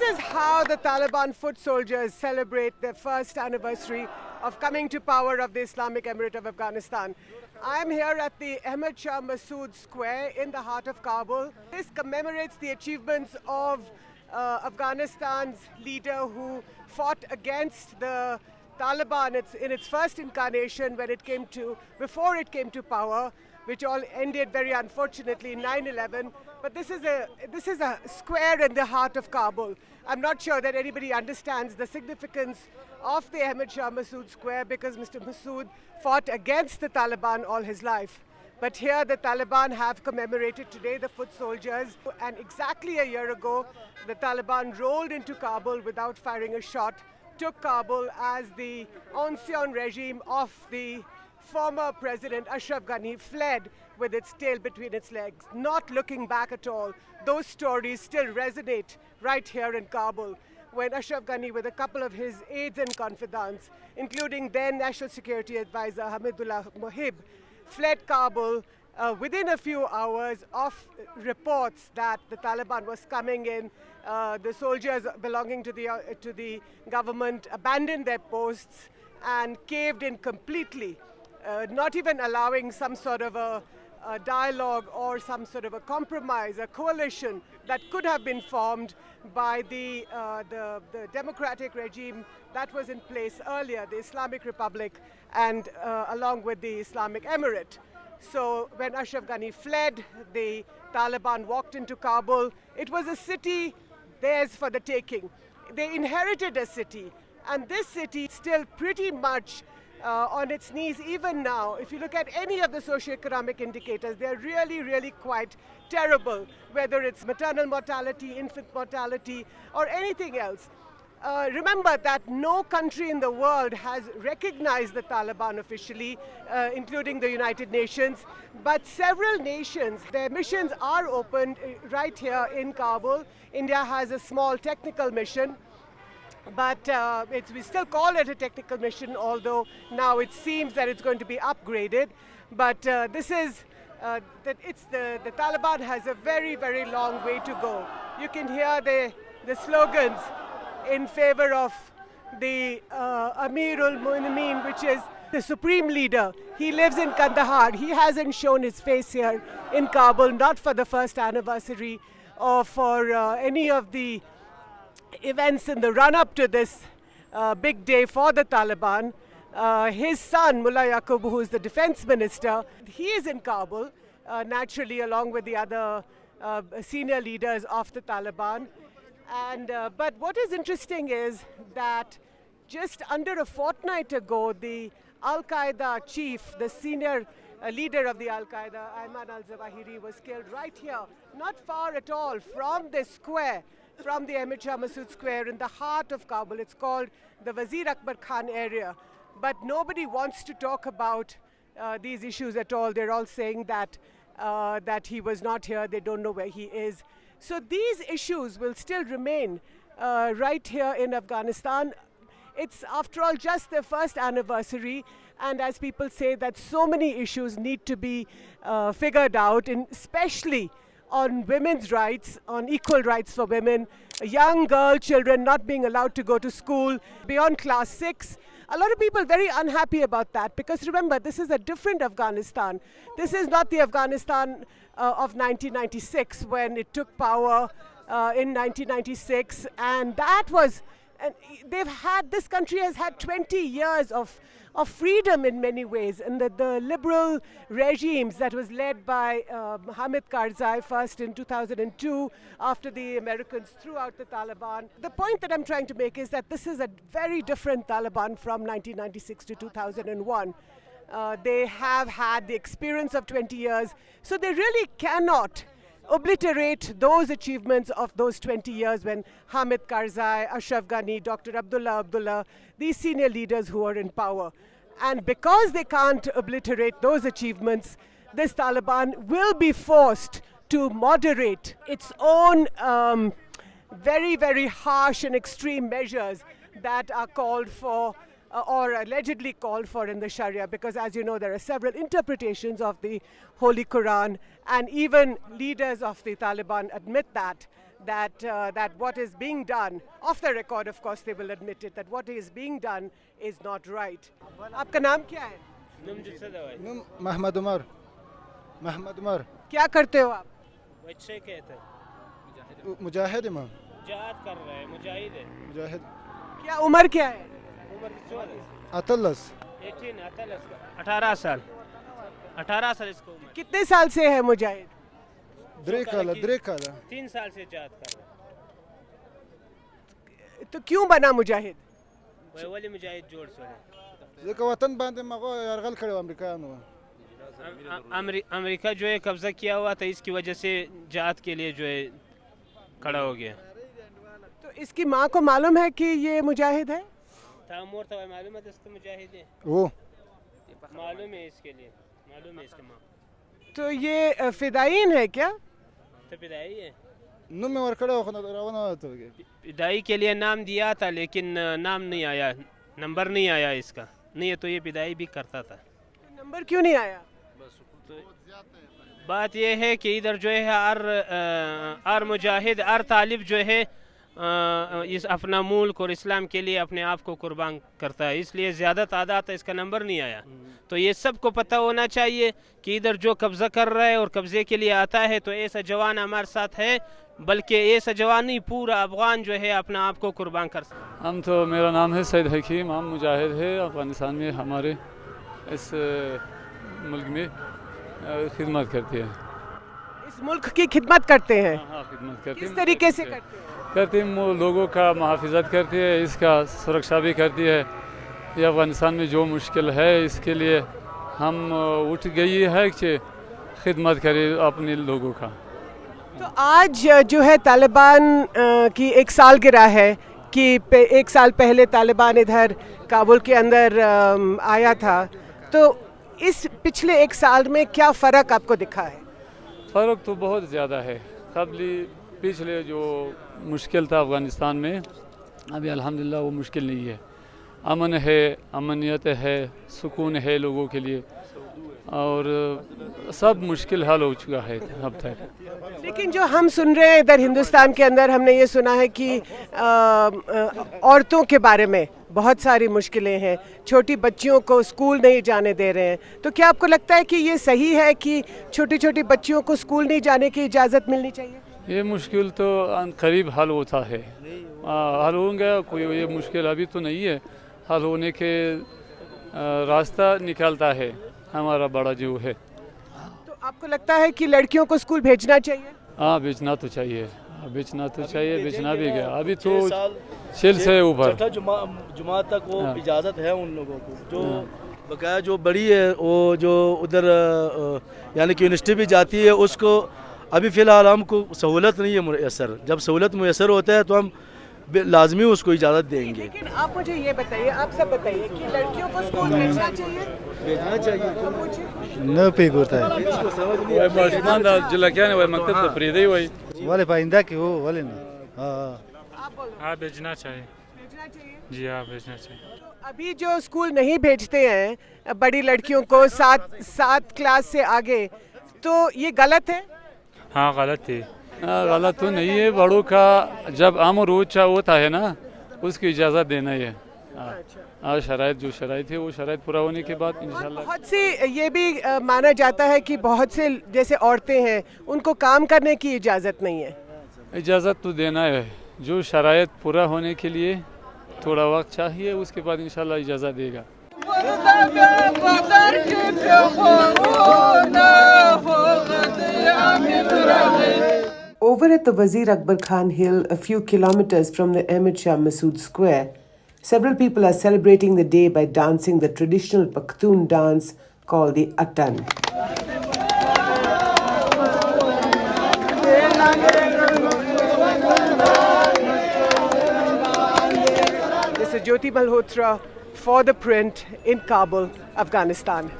is how the Taliban foot soldiers celebrate their first anniversary of coming to power of the Islamic Emirate of Afghanistan. I am here at the Ahmad Shah Massoud Square in the heart of Kabul. This commemorates the achievements of Afghanistan's leader who fought against the Taliban in its first incarnation before it came to power, which all ended very unfortunately in 9/11. But this is a square in the heart of Kabul. I'm not sure that anybody understands the significance of the Ahmad Shah Massoud Square because Mr. Massoud fought against the Taliban all his life. But here the Taliban have commemorated today the foot soldiers, and exactly a year ago the Taliban rolled into Kabul without firing a shot, took Kabul as the ancien regime of the former President Ashraf Ghani fled with its tail between its legs, not looking back at all. Those stories still resonate right here in Kabul, when Ashraf Ghani, with a couple of his aides and confidants, including then National Security Advisor Hamidullah Mohib, fled Kabul within a few hours of reports that the Taliban was coming in. The soldiers belonging to the government abandoned their posts and caved in completely, not even allowing some sort of a dialogue or some sort of a compromise, a coalition that could have been formed by the democratic regime that was in place earlier, the Islamic Republic, and along with the Islamic Emirate. So when Ashraf Ghani fled, the Taliban walked into Kabul. It was a city theirs for the taking. They inherited a city, and this city is still pretty much on its knees even now. If you look at any of the socio-economic indicators, they're really, really quite terrible, whether it's maternal mortality, infant mortality, or anything else. Remember that no country in the world has recognized the Taliban officially, including the United Nations, but several nations, their missions are opened right here in Kabul. India has a small technical mission, but we still call it a technical mission, although now it seems that it's going to be upgraded. But the Taliban has a very, very long way to go. You can hear the slogans in favor of the Amirul Mu'mineen, which is the supreme leader. He lives in Kandahar. He hasn't shown his face here in Kabul, not for the first anniversary or for any of the events in the run-up to this big day for the Taliban. His son, Mullah Yaqub, who is the defense minister, he is in Kabul, naturally, along with the other senior leaders of the Taliban. But what is interesting is that just under a fortnight ago, the Al-Qaeda chief, the senior leader of the Al-Qaeda, Ayman al-Zawahiri, was killed right here, not far at all from this square, from the Ahmad Shah Massoud Square in the heart of Kabul. It's called the Wazir Akbar Khan area. But nobody wants to talk about these issues at all. They're all saying that he was not here, they don't know where he is. So these issues will still remain right here in Afghanistan. It's, after all, just their first anniversary, and as people say, that so many issues need to be figured out, especially on women's rights, on equal rights for women, young girl children not being allowed to go to school beyond class 6. A lot of people very unhappy about that, because remember, this is a different Afghanistan. This is not the Afghanistan of 1996 when it took power in 1996, and this country has had 20 years of freedom in many ways, and the liberal regimes that was led by Hamid Karzai first in 2002 after the Americans threw out the Taliban. The point that I'm trying to make is that this is a very different Taliban from 1996 to 2001. They have had the experience of 20 years, so they really cannot obliterate those achievements of those 20 years when Hamid Karzai, Ashraf Ghani, Dr. Abdullah, these senior leaders who are in power. And because they can't obliterate those achievements, this Taliban will be forced to moderate its own very, very harsh and extreme measures that are called for or allegedly called for in the Sharia, because as you know, there are several interpretations of the Holy Quran, and even leaders of the Taliban admit that that what is being done, off the record of course they will admit it, that what is being done is not right. आपका नाम क्या है? محمد عمر. محمد عمر. क्या करते हो आप? بچے کہتے ہیں مجاہد امام. جہاد کر رہے ہیں مجاہد ہے. مجاہد. کیا عمر کیا ہے؟ عمر 14. 18 سال 18 سال اس کو عمر. کتنے سال سے ہے مجاہد؟ 3 کالا 3 سال سے جہاد کر رہے ہیں. تو کیوں بنا مجاہد؟ ولی مجاہد جوڑ سو ځکه وطن باندې مغو یرغل کړو امریکایانو. امریکہ جو ہے قبضہ کیا ہوا تھا, اس کی وجہ سے جہاد کے لیے جو ہے کھڑا ہو گیا. تو اس کی ماں کو معلوم ہے کہ یہ مجاہد ہے؟ معلوم ہے اس کو مجاہد ہے, وہ معلوم ہے اس کے لیے, معلوم ہے اس کے ماں. تو یہ فدائین ہے کیا؟ تو فدائی ہے. نوم یې ورکړی خو راونه وته. فدائی کے لیے نام دیا تھا لیکن نام نہیں آیا, نمبر نہیں آیا اس کا. نہیں تو یہ فدائی بھی کرتا تھا. نمبر کیوں نہیں آیا؟ بات یہ ہے کہ ادھر جو ہے ہر مجاہد ہر طالب جو ہے اس اپنا ملک اور اسلام کے لیے اپنے آپ کو قربان کرتا ہے, اس لیے زیادہ تعداد ہے, اس کا نمبر نہیں آیا. تو یہ سب کو پتہ ہونا چاہیے کہ ادھر جو قبضہ کر رہا ہے اور قبضے کے لیے آتا ہے تو ایسا جوان ہمارے ساتھ ہے, بلکہ ایسا جوان نہیں پورا افغان جو ہے اپنا آپ کو قربان کر سکتا. ہم تو میرا نام ہے سید حکیم, ہم مجاہد ہے افغانستان میں, ہمارے اس ملک میں خدمت کرتے ہیں. اس ملک کی خدمت کرتے ہیں؟ ہاں خدمت کرتے ہیں. کس طریقے سے کرتے ہیں؟ کرتے ہیں وہ لوگوں کا محافظت کرتی ہے, اس کا سرکشا بھی کرتی ہے. یہ افغانستان میں جو مشکل ہے اس کے لیے ہم اٹھ گئی ہے کہ خدمت کرے اپنے لوگوں کا. تو آج جو ہے طالبان کی ایک سالگرہ ہے کہ 1 سال پہلے طالبان ادھر کابل کے اندر آیا تھا, تو اس پچھلے 1 سال میں کیا فرق آپ کو دکھا ہے؟ فرق تو بہت زیادہ ہے. پچھلے جو مشکل تھا افغانستان میں, ابھی الحمدللہ وہ مشکل نہیں ہے. امن ہے, امنیت ہے, سکون ہے لوگوں کے لیے, اور سب مشکل حل ہو چکا ہے اب تک. لیکن جو ہم سن رہے ہیں ادھر ہندوستان کے اندر, ہم نے یہ سنا ہے کہ عورتوں کے بارے میں بہت ساری مشکلیں ہیں, چھوٹی بچیوں کو اسکول نہیں جانے دے رہے ہیں. تو کیا آپ کو لگتا ہے کہ یہ صحیح ہے کہ چھوٹی چھوٹی بچیوں کو اسکول نہیں جانے کی اجازت ملنی چاہیے؟ یہ مشکل تو قریب حل ہوتا ہے, حل ہوں گا. کوئی یہ مشکل ابھی تو نہیں ہے, حل ہونے کے راستہ نکالتا ہے ہمارا بڑا جو ہے. تو آپ کو لگتا ہے کہ لڑکیوں کو اسکول بھیجنا چاہیے؟ ہاں بھیجنا تو چاہیے, بھیجنا تو چاہیے, بھیجنا بھی گیا. ابھی تو 6 سے اوپر جماعت تک وہ اجازت ہے ان لوگوں کو. جو بقایا جو بڑی ہے وہ جو ادھر یعنی کہ یونیورسٹی بھی جاتی ہے, اس کو ابھی فی الحال ہم کو سہولت نہیں ہے میسر. جب سہولت میسر ہوتا ہے تو ہم لازمی اس کو اجازت دیں گے. لیکن آپ مجھے یہ بتائیے, آپ سب بتائیے کہ لڑکیوں کو اسکول بھیجنا چاہیے؟ بھیجنا چاہیے. نه پیګورته وای ماشومان د جلکیانې وای مکتب ته پرېږدی وای ولې پاینده کې وو ولې نه. آپ بولو. ہاں بھیجنا چاہیے. بھیجنا چاہیے. جی ہاں بھیجنا چاہیے. تو ابھی جو اسکول نہیں بھیجتے ہیں بڑی لڑکیوں کو 7 کلاس سے آگے, تو یہ غلط ہے؟ ہاں غلط تھی. غلط تو نہیں ہے. بڑوں کا جب امر ہوتا ہے نا, اس کی اجازت دینا ہی ہے. شرائط جو شرائط ہے وہ شرائط پورا ہونے کے بعد انشاءاللہ. بہت سی یہ بھی مانا جاتا ہے کہ بہت سے جیسے عورتیں ہیں ان کو کام کرنے کی اجازت نہیں ہے. اجازت تو دینا ہے, جو شرائط پورا ہونے کے لیے تھوڑا وقت چاہیے, اس کے بعد انشاءاللہ اجازت دے گا. Over at the Wazir Akbar Khan Hill, a few kilometers from the Ahmed Shah Massoud Square, several people are celebrating the day by dancing the traditional Pakhtun dance called the Atan. This is Jyoti Malhotra for ThePrint in Kabul, Afghanistan.